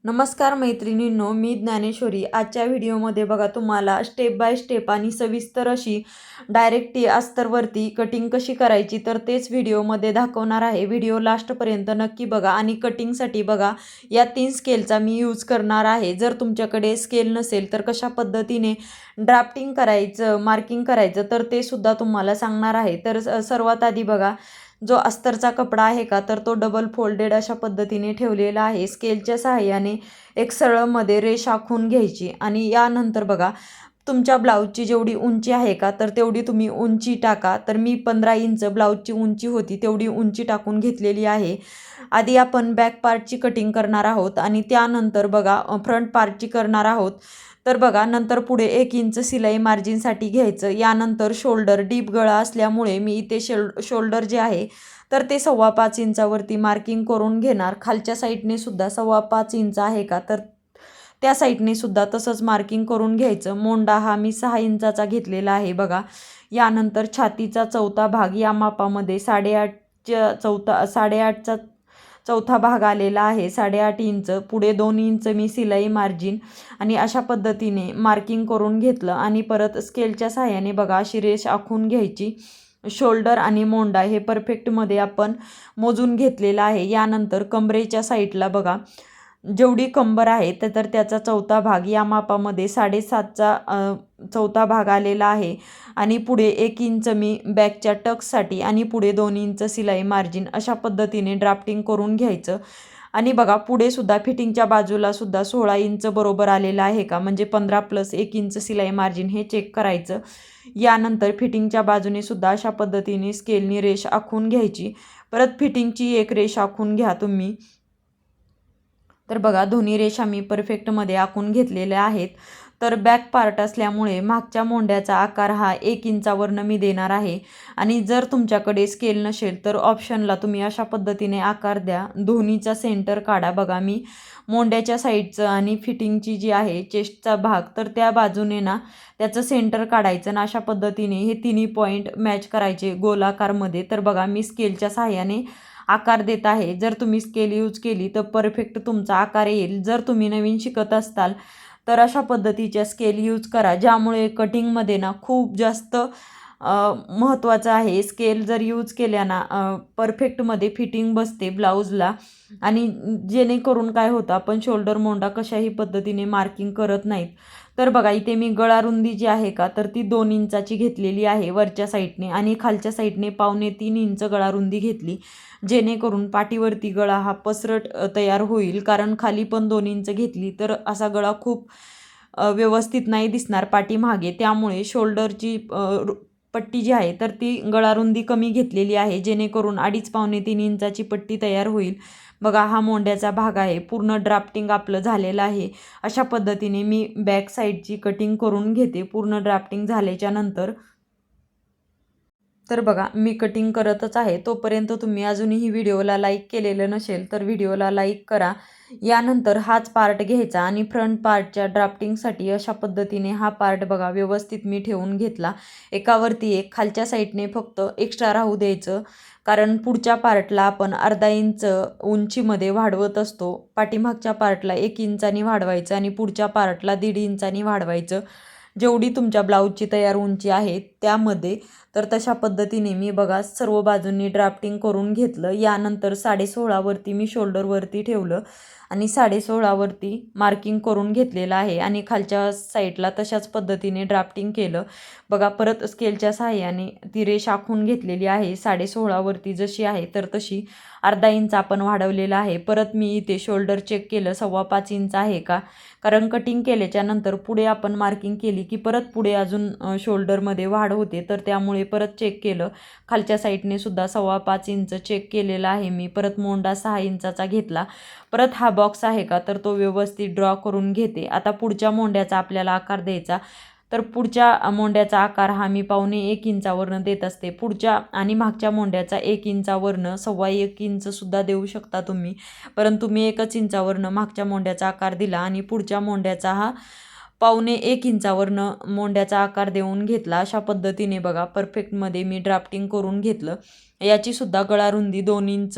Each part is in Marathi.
नमस्कार मैत्रिणींनो, मी ज्ञानेश्वरी. आजच्या व्हिडिओमध्ये बघा तुम्हाला स्टेप बाय स्टेप आणि सविस्तर अशी डायरेक्ट अस्तरवरती कटिंग कशी करायची तर तेच व्हिडिओमध्ये दाखवणार आहे. व्हिडिओ लास्टपर्यंत नक्की बघा आणि कटिंगसाठी बघा या 3 स्केलचा मी यूज करणार आहे. जर तुमच्याकडे स्केल नसेल तर कशा पद्धतीने ड्राफ्टिंग करायचं, मार्किंग करायचं तर ते सुद्धा तुम्हाला सांगणार आहे. तर सर्वात आधी बघा जो अस्तरचा कपडा आहे का तर तो डबल फोल्डेड अशा पद्धतीने ठेवलेला आहे. स्केलच्या सहाय्याने एक सरळमध्ये रेष आखून घ्यायची आणि यानंतर बघा तुमच्या ब्लाऊजची जेवढी उंची आहे का तर तेवढी तुम्ही उंची टाका. तर मी 15 इंच ब्लाऊजची उंची होती तेवढी उंची टाकून घेतलेली आहे. आधी आपण बॅक पार्टची कटिंग करणार आहोत आणि त्यानंतर बघा फ्रंट पार्टची करणार आहोत. तर बघा नंतर पुढे 1 इंच शिलाई मार्जिनसाठी घ्यायचं. यानंतर शोल्डर डीप गळा असल्यामुळे मी इथे शोल्डर जे आहे तर ते 5.25 इंचावरती मार्किंग करून घेणार. खालच्या साईडने सुद्धा 5.25 इंच आहे का तर त्या साईडने सुद्धा तसंच मार्किंग करून घ्यायचं. मोंडा हा मी 6 इंचाचा घेतलेला आहे बघा. यानंतर छातीचा चौथा भाग या मापामध्ये 8.5चा चौथा भाग आलेला आहे 8.5 इंच. पुढे 2 इंच मी शिलाई मार्जिन आणि अशा पद्धतीने मार्किंग करून घेतलं आणि परत स्केलच्या सहाय्याने बघा अशी रेष आखून घ्यायची. शोल्डर आणि मोंडा हे परफेक्टमध्ये आपण मोजून घेतलेला आहे. यानंतर कमरेच्या साईडला बघा जेवढी कंबर आहे तर त्याचा चौथा भाग या मापामध्ये 7.5चा चौथा भाग आलेला आहे आणि पुढे 1 इंच मी बॅकच्या टक्ससाठी आणि पुढे 2 इंच शिलाई मार्जिन अशा पद्धतीने ड्राफ्टिंग करून घ्यायचं. आणि बघा पुढे सुद्धा फिटिंगच्या बाजूला सुद्धा 16 इंच बरोबर आलेला आहे का म्हणजे 15 + 1 इंच शिलाई मार्जिन हे चेक करायचं. यानंतर फिटिंगच्या बाजूने सुद्धा अशा पद्धतीने स्केलनी रेष आखून घ्यायची. परत फिटिंगची एक रेष आखून घ्या तुम्ही. तर बघा दोन्ही रेषा मी परफेक्टमध्ये आखून घेतलेल्या आहेत. तर बॅक पार्ट असल्यामुळे मागच्या मोंड्याचा आकार हा 1 इंचावरनं मी देणार आहे आणि जर तुमच्याकडे स्केल नसेल तर ऑप्शनला तुम्ही अशा पद्धतीने आकार द्या. दोन्हीचा सेंटर काढा. बघा मी मोंड्याच्या साईडचं आणि फिटिंगची जी आहे चेस्टचा भाग तर त्या बाजूने ना त्याचं सेंटर काढायचं ना अशा पद्धतीने हे तिन्ही पॉईंट मॅच करायचे गोलाकारमध्ये. तर बघा मी स्केलच्या सहाय्याने आकार देत आहे. जर तुम्ही स्केल यूज केली तर परफेक्ट तुमचा आकार येईल. जर तुम्ही नवीन शिकत असताल तर अशा पद्धतीच्या स्केल यूज करा ज्यामुळे कटिंगमध्ये ना खूप जास्त महत्त्वाचं आहे. स्केल जर यूज केल्या ना परफेक्टमध्ये फिटिंग बसते ब्लाऊजला आणि जेणेकरून काय होतं आपण शोल्डर मोंडा कशाही पद्धतीने मार्किंग करत नाहीत. तर बघा इथे मी गळा रुंदी जी आहे का तर ती 2 इंचाची घेतलेली आहे वरच्या साईडने आणि खालच्या साईडने 2.25 इंच गळा रुंदी घेतली जेणेकरून पाठीवरती गळा हा पसरट तयार होईल. कारण खाली पण 2 इंच घेतली तर असा गळा खूप व्यवस्थित नाही दिसणार पाठीमागे. त्यामुळे शोल्डरची पट्टी जी आहे तर ती गळारुंदी कमी घेतलेली आहे जेणेकरून 2.5-3 इंचाची पट्टी तयार होईल. बघा हा मोंड्याचा भाग आहे. पूर्ण ड्राफ्टिंग आपलं झालेलं आहे. अशा पद्धतीने मी बॅक साईडची कटिंग करून घेते पूर्ण ड्राफ्टिंग झाल्याच्या नंतर. तर बघा मी कटिंग करतच आहे. तोपर्यंत तुम्ही अजूनही व्हिडिओला लाईक केलेलं नसेल तर व्हिडिओला लाईक करा. यानंतर हाच पार्ट घ्यायचा आणि फ्रंट पार्टच्या ड्राफ्टिंगसाठी अशा पद्धतीने हा पार्ट बघा व्यवस्थित मी ठेवून घेतला. एकावरती एक खालच्या साईडने फक्त एक्स्ट्रा राहू द्यायचं. कारण पुढच्या पार्टला आपण अर्धा इंच उंचीमध्ये वाढवत असतो. पाठीमागच्या पार्टला 1 इंचानी वाढवायचं आणि पुढच्या पार्टला 1.5 इंचानी वाढवायचं. जेवढी तुमच्या ब्लाऊजची तयार उंची आहे त्यामध्ये. तर तशा पद्धतीने मी बघा सर्व बाजूंनी ड्राफ्टिंग करून घेतलं. यानंतर 16.5वरती मी शोल्डरवरती ठेवलं आणि 16.5वरती मार्किंग करून घेतलेलं आहे आणि खालच्या साईडला तशाच पद्धतीने ड्राफ्टिंग केलं. बघा परत स्केलच्या सहाय्याने ती रेष आखून घेतलेली आहे 16.5वरती जशी आहे तर तशी अर्धा इंच आपण वाढवलेला आहे. परत मी इथे शोल्डर चेक केलं 5.25 इंच आहे का कारण कटिंग केल्याच्या नंतर पुढे आपण मार्किंग केली की परत पुढे अजून शोल्डरमध्ये वाढ होते. तर त्यामुळे परत चेक केलं. खालच्या साईडने सुद्धा 5.25 इंच चेक केलेला आहे मी. परत मोंडा 6 इंचाचा घेतला. परत हा बॉक्स आहे का तर तो व्यवस्थित ड्रॉ करून घेते. आता पुढच्या मोंड्याचा आपल्याला आकार द्यायचा. तर पुढच्या मोंड्याचा आकार हा मी 1.25 इंचावरनं देत असते. पुढच्या आणि मागच्या मोंड्याचा 1 इंचावरनं 1.25 इंचसुद्धा देऊ शकता तुम्ही. परंतु मी 1च इंचावरनं मागच्या मोंड्याचा आकार दिला आणि पुढच्या मोंड्याचा हा पावणे 1 इंचावरनं मोंड्याचा आकार देऊन घेतला. अशा पद्धतीने बघा परफेक्टमध्ये मी ड्राफ्टिंग करून घेतलं. याची सुद्धा गळा रुंदी 2 इंच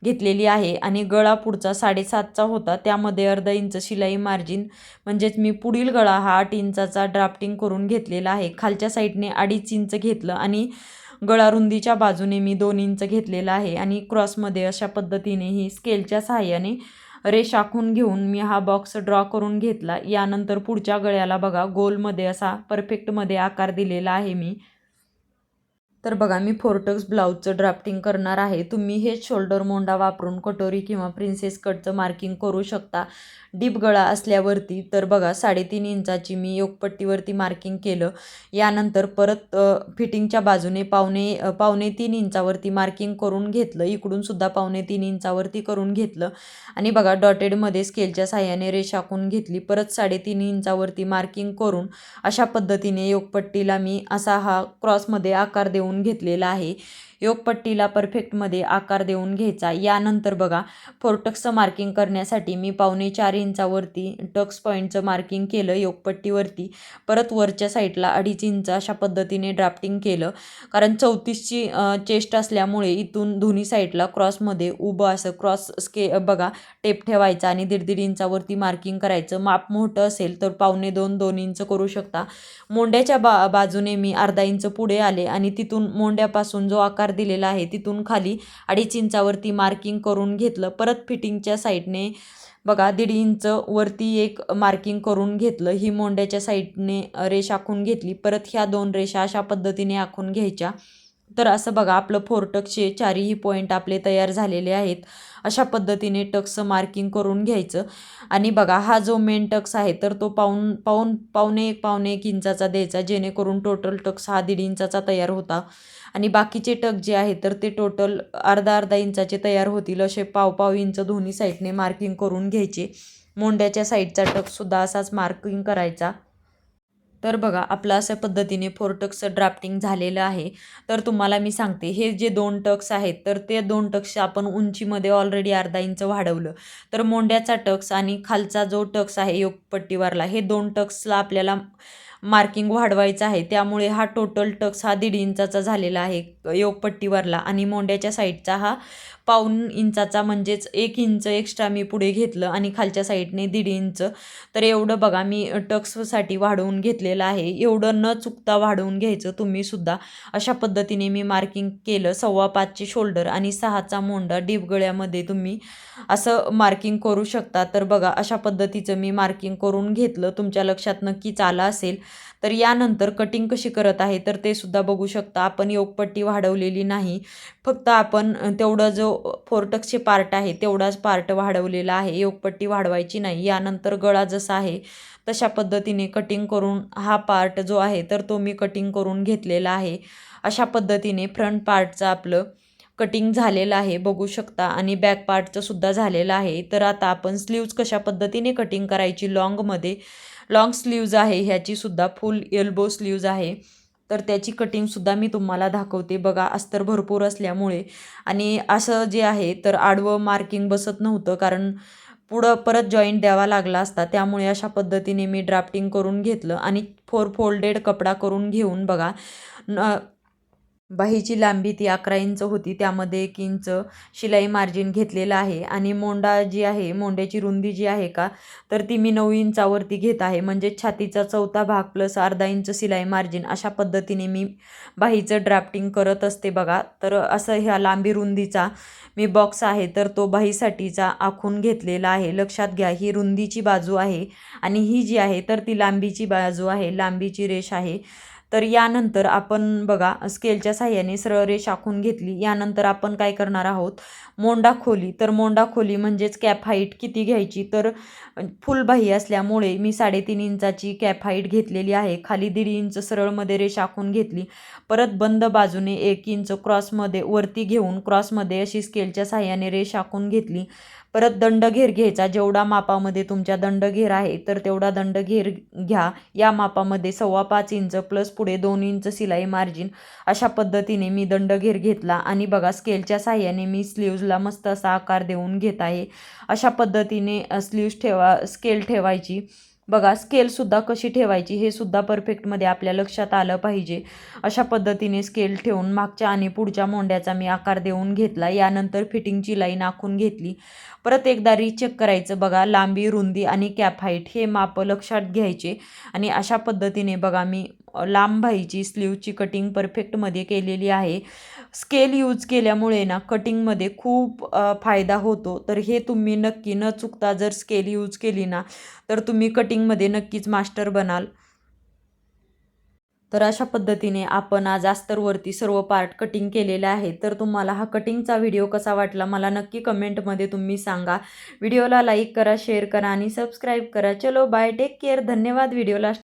घेतलेली आहे आणि गळा पुढचा 7.5चा होता, त्यामध्ये अर्धा इंच शिलाई मार्जिन म्हणजेच मी पुढील गळा हा 8 इंचाचा ड्राफ्टिंग करून घेतलेला आहे. खालच्या साईडने 2.5 इंच घेतलं आणि गळा रुंदीच्या बाजूने मी 2 इंच घेतलेला आहे आणि क्रॉसमध्ये अशा पद्धतीने ही स्केलच्या सहाय्याने रेष आखून घेऊन मी हा बॉक्स ड्रॉ करून घेतला. यानंतर पुढच्या गळ्याला बघा गोलमध्ये असा परफेक्टमध्ये आकार दिलेला आहे मी. तर बघा मी फोरटक्स ब्लाऊजचं ड्राफ्टिंग करणार आहे. तुम्ही हेच शोल्डर मोंडा वापरून कटोरी किंवा प्रिन्सेस कटचं मार्किंग करू शकता. डीप गळा असल्यावरती तर बघा 3.5 इंचाची मी योगपट्टीवरती मार्किंग केलं. यानंतर परत फिटिंगच्या बाजूने पावणे 3 इंचावरती मार्किंग करून घेतलं. इकडून सुद्धा 2.5 इंचावरती करून घेतलं आणि बघा डॉटेडमध्ये स्केलच्या साहाय्याने रेष आखून घेतली. परत 3.5 इंचावरती मार्किंग करून अशा पद्धतीने योगपट्टीला मी असा हा क्रॉसमध्ये आकार देऊन घेतलेला आहे. योगपट्टीला परफेक्टमध्ये आकार देऊन घ्यायचा. यानंतर बघा फोरटक्सचं मार्किंग करण्यासाठी मी 4.5 इंचावरती टक्स पॉईंटचं मार्किंग केलं योगपट्टीवरती. परत वरच्या साईडला 2.5 इंच अशा पद्धतीने ड्राफ्टिंग केलं, कारण 34ची चेस्ट असल्यामुळे इथून दोन्ही साईडला क्रॉसमध्ये उभं असं क्रॉस बघा टेप ठेवायचा आणि 1.5 इंचावरती मार्किंग करायचं. माप मोठं असेल तर 2 इंच करू शकता. मोंड्याच्या बाजूने मी अर्धा इंच पुढे आले आणि तिथून मोंड्यापासून जो आकार दिलेला आहे तिथून खाली 2.5 इंचावरती मार्किंग करून घेतलं. परत फिटिंगच्या साईडने बघा 1.5 इंच वरती एक मार्किंग करून घेतलं. ही मोंड्याच्या साईडने रेष आखून घेतली. परत ह्या 2 रेषा अशा पद्धतीने आखून घ्यायच्या. तर असं बघा आपलं फोरटक्सचे चारही पॉईंट आपले तयार झालेले आहेत. अशा पद्धतीने टक्सचं मार्किंग करून घ्यायचं आणि बघा हा जो मेन टक्स आहे तर तो पावणे एक इंचाचा द्यायचा, जेणेकरून टोटल टक्स हा 1.5 इंचाचा तयार होता आणि बाकीचे टक जे आहे तर ते टोटल अर्धा इंचाचे तयार होतील. असे पाव इंच दोन्ही साईडने मार्किंग करून घ्यायचे. मोंड्याच्या साईडचा टक्ससुद्धा असाच मार्किंग करायचा. तर बघा आपलं अशा पद्धतीने फोरटक्सचं ड्राफ्टिंग झालेलं आहे. तर तुम्हाला मी सांगते हे जे 2 टक्स आहेत तर ते 2 टक्स आपण उंचीमध्ये ऑलरेडी अर्धा इंच वाढवलं. तर मोंड्याचा टक्स आणि खालचा जो टक्स आहे योगपट्टीवरला हे 2 टक्सला आपल्याला मार्किंग वाढवायचं आहे. त्यामुळे हा टोटल टक्स हा 1.5 इंचाचा झालेला आहे योगपट्टीवरला आणि मोंड्याच्या साईडचा हा 1.5 इंचाचा, म्हणजेच 1 इंच एक्स्ट्रा मी पुढे घेतलं आणि खालच्या साईडने 1.5 इंच. तर एवढं बघा मी टक्ससाठी वाढवून घेतलेलं आहे. एवढं न चुकता वाढवून घ्यायचं तुम्ही सुद्धा. अशा पद्धतीने मी मार्किंग केलं. 5.25चे शोल्डर आणि 6चा मोंडा डीप गळ्यामध्ये तुम्ही असं मार्किंग करू शकता. तर बघा अशा पद्धतीचं मी मार्किंग करून घेतलं. तुमच्या लक्षात नक्कीच आलं असेल. तर यानंतर कटिंग कशी करत आहे तर ते सुद्धा बघू शकता. आपण योगपट्टी वाढवलेली नाही, फक्त आपण तेवढं जो फोरटक्सचे पार्ट आहे तेवढाच पार्ट वाढवलेला आहे. योगपट्टी वाढवायची नाही. यानंतर गळा जसा आहे तशा पद्धतीने कटिंग करून हा पार्ट जो आहे तर तो मी कटिंग करून घेतलेला आहे. अशा पद्धतीने फ्रंट पार्टचं आपलं कटिंग झालेलं आहे बघू शकता आणि बॅक पार्टचं सुद्धा झालेलं आहे. तर आता आपण स्लीव्ज कशा पद्धतीने कटिंग करायची लॉंग स्लीव्ज आहे, ह्याची सुद्धा फुल एल्बो स्लीव्ज आहे. तर त्याची कटिंगसुद्धा मी तुम्हाला दाखवते. बघा अस्तर भरपूर असल्यामुळे आणि असं जे आहे तर आडवं मार्किंग बसत नव्हतं, कारण पुढं परत जॉईंट द्यावा लागला असता. त्यामुळे अशा पद्धतीने मी ड्राफ्टिंग करून घेतलं आणि 4 फोल्डेड कपडा करून घेऊन बघा बाहीची लांबी ती 11 इंच होती. त्यामध्ये 1 इंच शिलाई मार्जिन घेतलेलं आहे आणि मोंडा जी आहे मोंड्याची रुंदी जी आहे का तर ती मी 9 इंचावरती घेत आहे. म्हणजे छातीचा 4था भाग प्लस अर्धा इंच शिलाई मार्जिन अशा पद्धतीने मी बाहीचं ड्राफ्टिंग करत असते बघा. तर असं ह्या लांबी रुंदीचा मी बॉक्स आहे तर तो बाहीसाठीचा आखून घेतलेला आहे. लक्षात घ्या ही रुंदीची बाजू आहे आणि ही जी आहे तर ती लांबीची बाजू आहे, लांबीची रेष आहे. तर यानंतर आपण बघा स्केलच्या साहाय्याने सरळ रेष आखून घेतली. यानंतर आपण काय करणार आहोत मोंडा खोली. तर मोंडा खोली म्हणजेच कॅप हाईट किती घ्यायची तर फुल बाही असल्यामुळे मी 3.5 इंचाची कॅप हाईट घेतलेली आहे. खाली 1.5 इंच सरळमध्ये रेष आखून घेतली. परत बंद बाजूने 1 इंच क्रॉसमध्ये वरती घेऊन क्रॉसमध्ये अशी स्केलच्या साहाय्याने रेष आखून घेतली. परत दंडघेर घ्यायचा. जेवढा मापामध्ये तुमच्या दंडघेर आहे तर तेवढा दंडघेर घ्या. या मापामध्ये 5.25 इंच प्लस पुढे 2 इंच शिलाई मार्जिन अशा पद्धतीने मी दंडघेर घेतला आणि बघा स्केलच्या साहाय्याने मी स्लीव्जला मस्त असा आकार देऊन घेत आहे. अशा पद्धतीने स्केल ठेवायची. बघा स्केलसुद्धा कशी ठेवायची हे सुद्धा परफेक्टमध्ये आपल्या लक्षात आलं पाहिजे. अशा पद्धतीने स्केल ठेवून मागच्या आणि पुढच्या मोंड्याचा मी आकार देऊन घेतला. यानंतर फिटिंगची लाईन आखून घेतली. परत एकदा रीचेक करायचं. बघा लांबी, रुंदी आणि कॅप हाईट हे माप लक्षात घ्यायचे आणि अशा पद्धतीने बघा मी लांब बाहीची स्लीवची कटिंग परफेक्टमध्ये केलेली आहे. स्केल यूज केल्यामुळे ना कटिंगमध्ये खूप फायदा होतो. तर हे तुम्ही नक्की न चुकता जर स्केल यूज केली ना तर तुम्ही कटिंगमध्ये नक्कीच मास्टर बनाल. तर अशा पद्धतीने आपण आज अस्तरवरती सर्व पार्ट कटिंग केलेले आहे. तर तुम्हाला हा कटिंगचा व्हिडिओ कसा वाटला मला नक्की कमेंटमध्ये तुम्ही सांगा. व्हिडिओला लाईक करा, शेअर करा आणि सबस्क्राईब करा. चलो बाय, टेक केअर. धन्यवाद व्हिडिओला